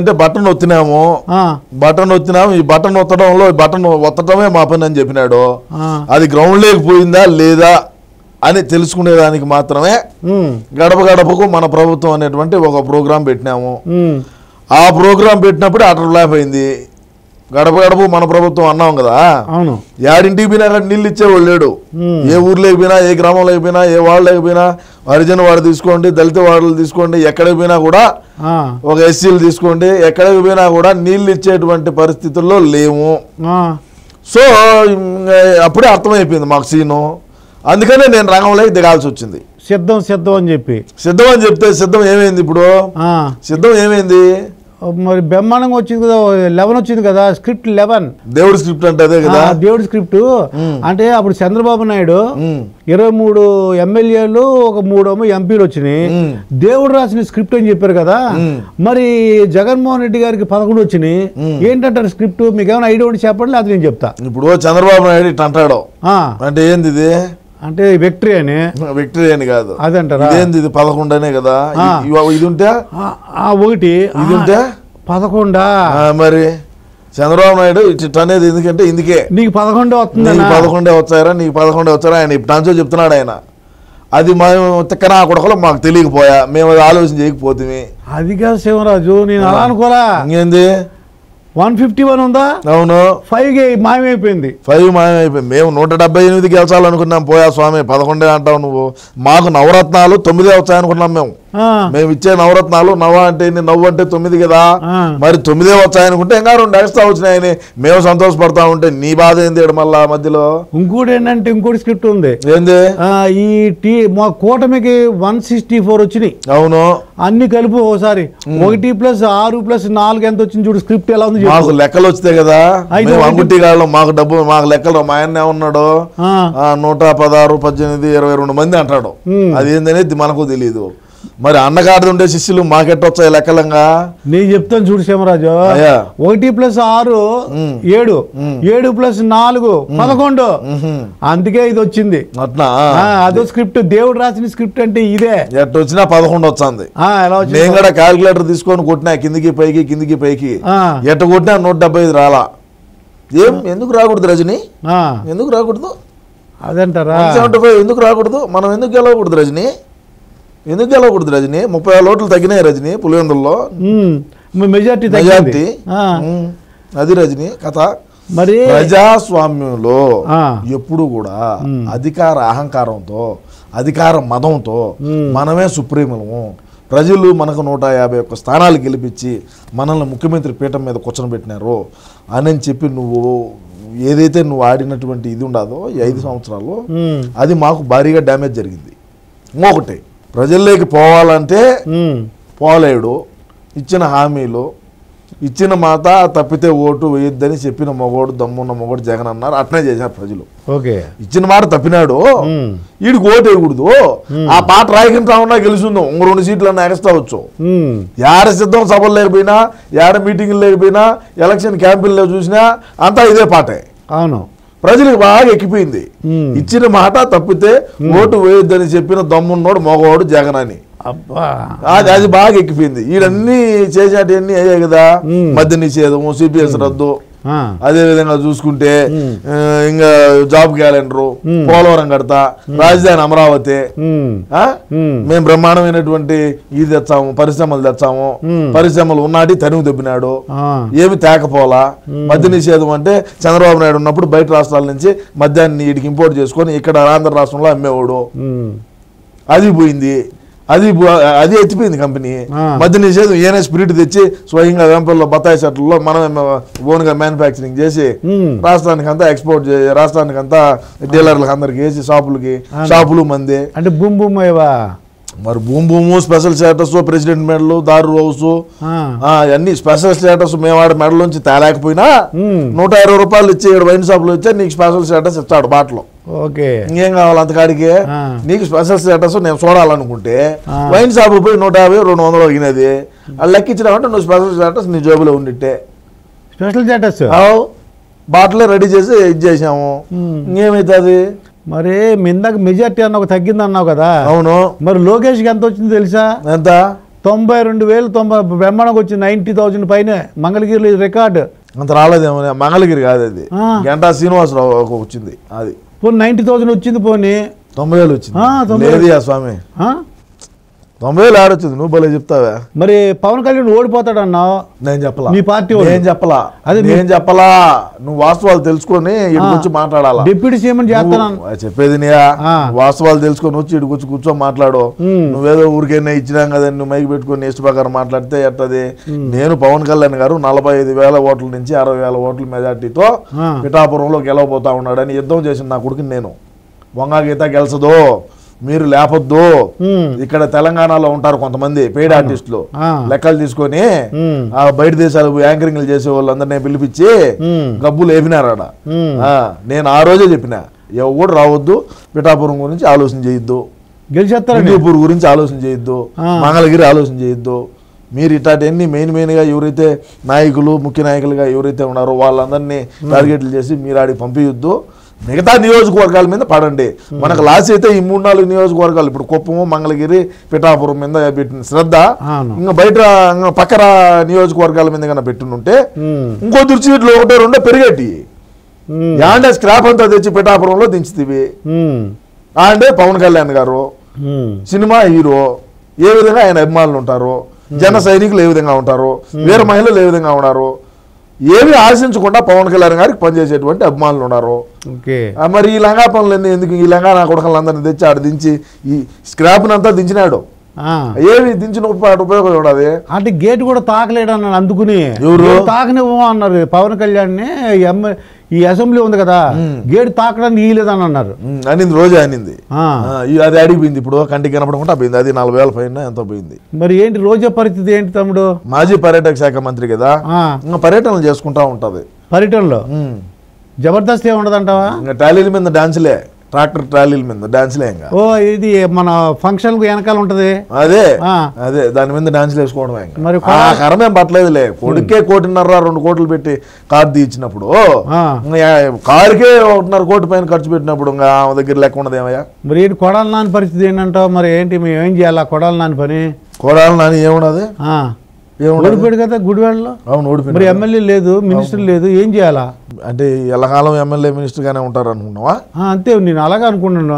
అంటే బటన్ ఒత్తినాము ఈ button ఒత్తడంలో button ఒత్తడమే మా పని అని చెప్పినాడు. అది గ్రౌండ్ లేకపోయిందా లేదా అని తెలుసుకునేదానికి మాత్రమే గడప గడపకు మన ప్రభుత్వం అనేటువంటి ఒక ప్రోగ్రాం పెట్టినాము. ఆ ప్రోగ్రాం పెట్టినప్పుడు అటర్ ఫ్లాప్ అయింది. గడప గడప మన ప్రభుత్వం అన్నాం కదా, యాడింటికి పోయినా అక్కడ నీళ్ళు ఇచ్చేవాళ్ళు లేడు. ఏ ఊర్లోకి పోయినా, ఏ గ్రామంలోకి పోయినా, ఏ వాళ్ళకి పోయినా, హరిజన వాడు తీసుకోండి, దళిత వాడలు తీసుకోండి, ఎక్కడికి పోయినా కూడా, ఒక ఎస్సీలు తీసుకోండి, ఎక్కడికి పోయినా కూడా నీళ్ళు ఇచ్చేటువంటి పరిస్థితుల్లో లేవు. సో అప్పుడే అర్థమైపోయింది మాకు సీను. అందుకనే నేను రంగంలోకి దిగాల్సి వచ్చింది. సిద్ధం అని చెప్తే సిద్ధం ఏమైంది? ఇప్పుడు సిద్ధం ఏమైంది? మరి బ్రహ్మాండంగా వచ్చింది కదా, 11 వచ్చింది కదా, స్క్రిప్ట్ 11 దేవుడి స్క్రిప్ట్ అంటే అదే కదా, దేవుడి స్క్రిప్ట్. అంటే అప్పుడు చంద్రబాబు నాయుడు 23 ఎమ్మెల్యేలు, ఒక 3 ఎంపీలు వచ్చినాయి. దేవుడు రాసిన స్క్రిప్ట్ అని చెప్పారు కదా. మరి జగన్మోహన్ రెడ్డి గారికి 11 వచ్చినాయి. ఏంటంటారు స్క్రిప్ట్? మీకు ఏమైనా ఐడియా ఉంటే చెప్పండి, అది నేను చెప్తా. ఇప్పుడు చంద్రబాబు నాయుడు ఇట్లా అంటాడు అంటే ఏంది ఇది? అంటే విక్టరీ అని కాదు, అదంటారా? ఏంది ఇది? 11 అనే కదా. ఇది ఉంటే 1, ఇది ఉంటే 11. మరి చంద్రబాబు నాయుడు ఇట్ అనేది ఎందుకంటే ఇందుకే నీకు 11 వస్తుంది, 11 వచ్చారా, నీకు 11 వచ్చారా ఆయన ఇప్పుడు చెప్తున్నాడు ఆయన. అది మేము తిక్కనా కొడకలో మాకు తెలియకపోయా, మేము అది ఆలోచన చేయకపోతే. అది కాదు శివరాజు, నేను అలా అనుకోరా. ఇంకేంది 151 ఉందా? అవును, 5 మాయమైపోయింది. 5 మాయమైపోయింది. మేము 178 గెలిచాలనుకున్నాం. పోయా స్వామి 11 అంటావు నువ్వు. మాకు నవరత్నాలు 9 వచ్చాయనుకున్నాం. మేము ఇచ్చే నవరత్నాలు నవ్వు అంటే 9 కదా, మరి 9 వచ్చాయనుకుంటే ఇంకా 2 ఎక్స్ట్రా వచ్చినాయని మేము సంతోషపడతా ఉంటే నీ బాధ ఏంది? మళ్ళా మధ్యలో ఇంకోటి ఏంటంటే ఇంకోటి స్క్రిప్ట్ ఉంది. ఏంది? ఈ మా కూటమికి 164 వచ్చినాయి. అవును, అన్ని కలిపి ఒకసారి 1 + 6 + 4 ఎంత వచ్చింది చూడు. స్క్రిప్ట్ ఎలా ఉంది? మాకు లెక్కలు వచ్చితే కదా, అంగుట్టి గాళ్ళు మాకు డబ్బు, మాకు లెక్కలు. మా ఆయన ఏమన్నాడు, 116, 18, 22 మంది అంటాడు. అది ఏందనేది మనకు తెలియదు. మరి అన్నగారిది ఉండే శిష్యులు మాకెట్టొచ్చాయి లెక్కలంగా? నేను చెప్తాను చూడు శివరాజు. 1 + 6 7, 7 + 4 11. అందుకే ఇది వచ్చింది. అట్లా అదో స్క్రిప్ట్, దేవుడు రాసిన స్క్రిప్ట్ అంటే ఇదే. ఎట్ట వచ్చినా 11 వచ్చింది. నేను కూడా క్యాల్కులేటర్ తీసుకొని కొట్టినా, కిందికి పైకి ఎట్ట కొట్టినా 175 రాలా. ఎందుకు రాకూడదు రజని? ఎందుకు రాకూడదు? అదంటారా 175 ఎందుకు రాకూడదు? మనం ఎందుకు గెలవకూడదు రజని? 36 ఓట్లు తగ్గినాయి రజని పులివెందుల్లో. మెజార్టీ అది రజని కథ. మరి ప్రజాస్వామ్యంలో ఎప్పుడు కూడా అధికార అహంకారంతో, అధికార మదంతో మనమే సుప్రీములము. ప్రజలు మనకు 151 స్థానాలు గెలిపించి మనల్ని ముఖ్యమంత్రి పీఠం మీద కూర్చొని అని చెప్పి నువ్వు ఏదైతే నువ్వు ఆడినటువంటి ఇది ఉండదో ఈ 5 సంవత్సరాలు, అది మాకు భారీగా డ్యామేజ్ జరిగింది. ఇంకొకటి, ప్రజల్లోకి పోవాలంటే పోలేడు. ఇచ్చిన హామీలు, ఇచ్చిన మాట తప్పితే ఓటు వేయొద్దని చెప్పిన మొగోడు, దమ్మున్న మొగోడు జగన్ అన్నారు. అట్నే చేశారు ప్రజలు. ఇచ్చిన మాట తప్పినాడు, వీడికి ఓటు వేయకూడదు. ఆ పాట రాయకుండా ఉన్నా గెలుచుందాం, 2 సీట్లన్నా ఎక్స్ట్రా వచ్చు. ఏడ సిద్ధం సభలు లేకపోయినా, ఏడ మీటింగ్లు లేకపోయినా, ఎలక్షన్ క్యాంపుల్లో చూసినా అంతా ఇదే పాటే. అవును, ప్రజలకు బాగా ఎక్కిపోయింది. ఇచ్చిన మాట తప్పితే ఓటు వేయొద్దని చెప్పిన దమ్మున్నోడు మగవాడు జగన్ అని. అది బాగా ఎక్కిపోయింది. వీడన్నీ చేసేటన్నీ అయ్యాయి కదా, మద్య నిషేధము, సిపిఎస్ రద్దు, అదే విధంగా చూసుకుంటే ఇంకా జాబ్ క్యాలెండరు, పోలవరం కడతా, రాజధాని అమరావతి, మేము బ్రహ్మాండమైనటువంటి ఇది తెచ్చాము, పరిశ్రమలు తెచ్చాము, పరిశ్రమలు ఉన్నాటి తనువు దెబ్బినాడు, ఏమి తేకపోలా. మద్య నిషేధం అంటే చంద్రబాబు నాయుడు ఉన్నప్పుడు బయట రాష్ట్రాల నుంచి మద్యాన్ని వీడికి ఇంపోర్ట్ చేసుకొని ఇక్కడ ఆంధ్ర రాష్ట్రంలో అమ్మేవాడు. అది పోయింది. అది ఎత్తిపోయింది కంపెనీ. మద్య నిషేధం ఈయన స్పిరిట్ తెచ్చి స్వయంగా వేంపల్లో బత్తాయి చెట్లలో మనం ఓన్గా మ్యానుఫ్యాక్చరింగ్ చేసి రాష్ట్రానికి అంతా ఎక్స్పోర్ట్ చేసి, రాష్ట్రానికి అంతా డీలర్లకు అందరికి వేసి, షాపులు మంది. అంటే భూమి మరి భూము స్పెషల్ స్టేటస్, ప్రెసిడెంట్ మెడల్, దారు హౌస్, అన్ని స్పెషల్ స్టేటస్. మేము ఆడ మెడల్ నుంచి తేలేకపోయినా 120 రూపాయలు ఇచ్చి ఇక్కడ వైన్ షాపులో ఇచ్చా నీకు స్పెషల్ స్టేటస్ ఇచ్చాడు బాటలో. ఇంకేం కావాలి అంతకాడికి? నీకు స్పెషల్ స్టేటస్ నేను చూడాలనుకుంటే వైన్ షాపు పోయి 150, 200 అడిగినది. అది లెక్కించినామంటే నువ్వు స్పెషల్ స్టేటస్ నీ జేబులో ఉండిట్టే. స్పెషల్ స్టేటస్ బాటలే రెడీ చేసి ఇది చేసాము. ఇంకేమైతుంది? మరి ఇందాక మెజార్టీ అన్న తగ్గింది అన్నావు కదా. అవును. మరి లోకేష్కి ఎంత వచ్చింది తెలుసా? ఎంత? 92,000 బ్రహ్మాండంగా వచ్చింది, 90,000 పైన మంగళగిరిలో రికార్డు. అంత రాలేదేమో, మంగళగిరి కాదు అది, గంటా శ్రీనివాసరావు వచ్చింది అది. పోనీ 90,000 వచ్చింది, పోనీ 90,000 వచ్చింది. లేదుయా స్వామి, 90,000 ఆడొచ్చింది. నువ్వు భలే చెప్తావా. మరి పవన్ కళ్యాణ్ ఓడిపోతాడన్నావు, నేను చెప్పలా, నీ పార్టీ నేను చెప్పలా, నేను చెప్పలా. నువ్వు వాస్తవాలు తెలుసుకొని ఇటుకొచ్చి మాట్లాడాలా. డిప్యూటీ సీఎం చేస్తున్నాను చెప్పేది వాస్తవాలు తెలుసుకొని వచ్చి ఇటుకొచ్చి కూర్చొని మాట్లాడు. నువ్వేదో ఊరికైనా ఇచ్చినాం కదా నువ్వు మైకి పెట్టుకొని ఇష్ట ప్రకారం మాట్లాడితే ఎట్టది. నేను పవన్ కళ్యాణ్ గారు 45,000 ఓట్ల నుంచి 60,000 ఓట్ల మెజార్టీతో పిఠాపురంలో గెలవబోతా ఉన్నాడని యుద్ధం చేసిన నా కొడుకుని నేను. వంగా గీత గెలిచదు, మీరు లేపొద్దు. ఇక్కడ తెలంగాణలో ఉంటారు కొంతమంది పెయిడ్ ఆర్టిస్టులు, లెక్కలు తీసుకొని బయట దేశాలు యాంకరింగ్లు చేసే వాళ్ళందరినీ పిలిపించి గబ్బులు వేపినారాడ. నేను ఆ రోజే చెప్పిన, ఎవరు రావద్దు, పిఠాపురం గురించి ఆలోచన చేయొద్దు, హిందూపూర్ గురించి ఆలోచన చేయొద్దు, మంగళగిరి ఆలోచన చేయొద్దు. మీరు ఇట్లాంటివన్నీ మెయిన్గా ఎవరైతే నాయకులు ముఖ్య నాయకులుగా ఎవరైతే ఉన్నారో వాళ్ళందరినీ టార్గెట్లు చేసి మీరు ఆడికి పంపించొద్దు. మిగతా నియోజకవర్గాల మీద పడండి. మనకు లాస్ అయితే ఈ 3-4 నియోజకవర్గాలు, ఇప్పుడు కుప్పము, మంగళగిరి, పిఠాపురం మీద పెట్టిన శ్రద్ధ ఇంకా బయట పక్కన నియోజకవర్గాల మీద కన్నా పెట్టుంటే ఇంకో సీట్లు 1-2 పెరిగేటి. యాండే స్క్రాప్ అంతా తెచ్చి పిఠాపురంలో దించుతీవి. అంటే పవన్ కళ్యాణ్ గారు సినిమా హీరో, ఏ విధంగా ఆయన అభిమానులు ఉంటారు, జన సైనికులు ఏ విధంగా ఉంటారు, వీర మహిళలు ఏ విధంగా ఉన్నారు, ఏమి ఆశించకుండా పవన్ కళ్యాణ్ గారికి పనిచేసేటువంటి అభిమానులు ఉన్నారు. మరి ఈ లంగా పనులన్నీ ఎందుకు? ఈ లంగా నా కొడుకులందరినీ తెచ్చి ఆడ దించి ఈ స్క్రాప్ని అంతా దించినాడు. ఏమి దించిన ఉపయోగం ఉండదు. అంటే గేట్ కూడా తాకలేడు అన్నాడు, అందుకుని తాకనివ్వమో అన్నారు పవన్ కళ్యాణ్. ఈ అసెంబ్లీ ఉంది కదా, గేట్ తాకడానికి ఇయ్యలేదని అన్నారు. అనింది, రోజే అనింది. అది అడిగిపోయింది, ఇప్పుడు కంటికి కనపడకుండా పోయింది. అది 40,000 పైన ఎంతో పోయింది. మరి ఏంటి రోజా పరిస్థితి ఏంటి తమ్ముడు? మాజీ పర్యాటక శాఖ మంత్రి కదా, ఇంకా పర్యటనలు చేసుకుంటా ఉంటది. పర్యటనలో జబర్దస్త్ ఏ ఉండదంటావా? ఇంకా ట్రాలీల మీద డాన్సులే, ట్రాక్టర్ ట్రాలీల మీద డాన్సులే. ఇంకా ఇది మన ఫంక్షన్ వెనకాల ఉంటది, అదే దాని మీద డాన్సులు వేసుకోవడమే. మరి కరమేం పట్టలేదులే. కొడుకే 1.5-2 కోట్లు పెట్టి కారు తీయించినప్పుడు, కారుకే 1.5 కోటి పైన ఖర్చు పెట్టినప్పుడు ఇంకా ఆమె దగ్గర లెక్క ఉండదు ఏమయ్యా. మరి ఏంటి కొడాలి నాని పరిస్థితి ఏంటంటావు? మరి ఏంటి మేము ఏం చేయాలా కొడాలి నాని పని? కొడాలి నాని ఏమున్నది, ఓడిపోయాడు కదా గుడివాడలో. అవును, ఓడిపోయాడు. మరి ఎమ్మెల్యే లేదు, మినిస్టర్ లేదు, ఏం చేయాలా? అంటే ఎల్లకాలం ఎమ్మెల్యే మినిస్టర్ గానే ఉంటారు అనుకున్నావా? అంతే, నేను అలాగే అనుకున్నాను.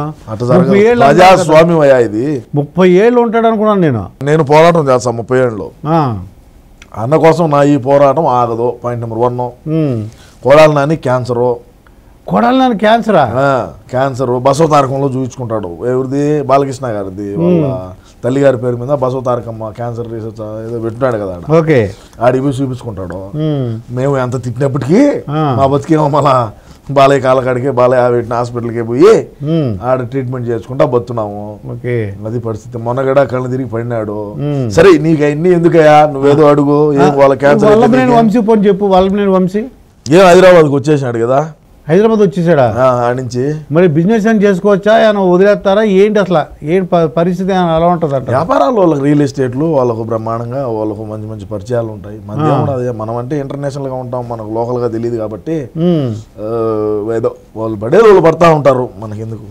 ప్రజాస్వామ్యం అయ్యా ఇది. 30 ఏళ్ళు ఉంటాడు అనుకున్నాను నేను పోరాటం చేస్తా 30 ఏళ్ళు. అన్న కోసం నా ఈ పోరాటం ఆగదు. Point number 1, Kodali Nani cancer. Kodali Nani క్యాన్సరా? క్యాన్సర్ బసవ తారకంలో చూపించుకుంటాడు. ఎవరిది? బాలకృష్ణ గారిది. వాళ్ళ తల్లిగారి పేరు మీద బసవ తారకమ్మ క్యాన్సర్ రీసెర్చ్ ఏదో పెట్టినాడు కదా, ఆడికి పోయి చూపించుకుంటాడు. మేము ఎంత తిట్టినప్పటికీ మా బతికేమో మళ్ళా బాలయ్య కాలకాడికి, బాలయ్య పెట్టిన హాస్పిటల్కి పోయి ఆడ ట్రీట్మెంట్ చేసుకుంటా బతున్నాము. అది పరిస్థితి. మొన్నగడ కళ్ళు తిరిగి పడినాడు. సరే, నీకు అన్ని ఎందుకయ్యా, నువ్వేదో అడుగు. ఏం వాళ్ళ క్యాన్సర్ వంశీ పోని చెప్పు. వాళ్ళ వంశీ ఏం హైదరాబాద్కి వచ్చేసినాడు కదా. హైదరాబాద్ వచ్చేసాడా నుంచి? మరి బిజినెస్ అని చేసుకోవచ్చా, ఏమైనా వదిలేస్తారా ఏంటి? అసలు ఏంటి పరిస్థితి ఎలా ఉంటుంది అంటే? వ్యాపారాలు వాళ్ళకి రియల్ ఎస్టేట్లు వాళ్ళకు బ్రహ్మాండంగా, వాళ్ళకు మంచి మంచి పరిచయాలు ఉంటాయి. మనం అంటే ఇంటర్నేషనల్ గా ఉంటాం, మనకు లోకల్ గా తెలియదు కాబట్టి ఏదో వాళ్ళు పడేది వాళ్ళు పడతా ఉంటారు, మనకెందుకు.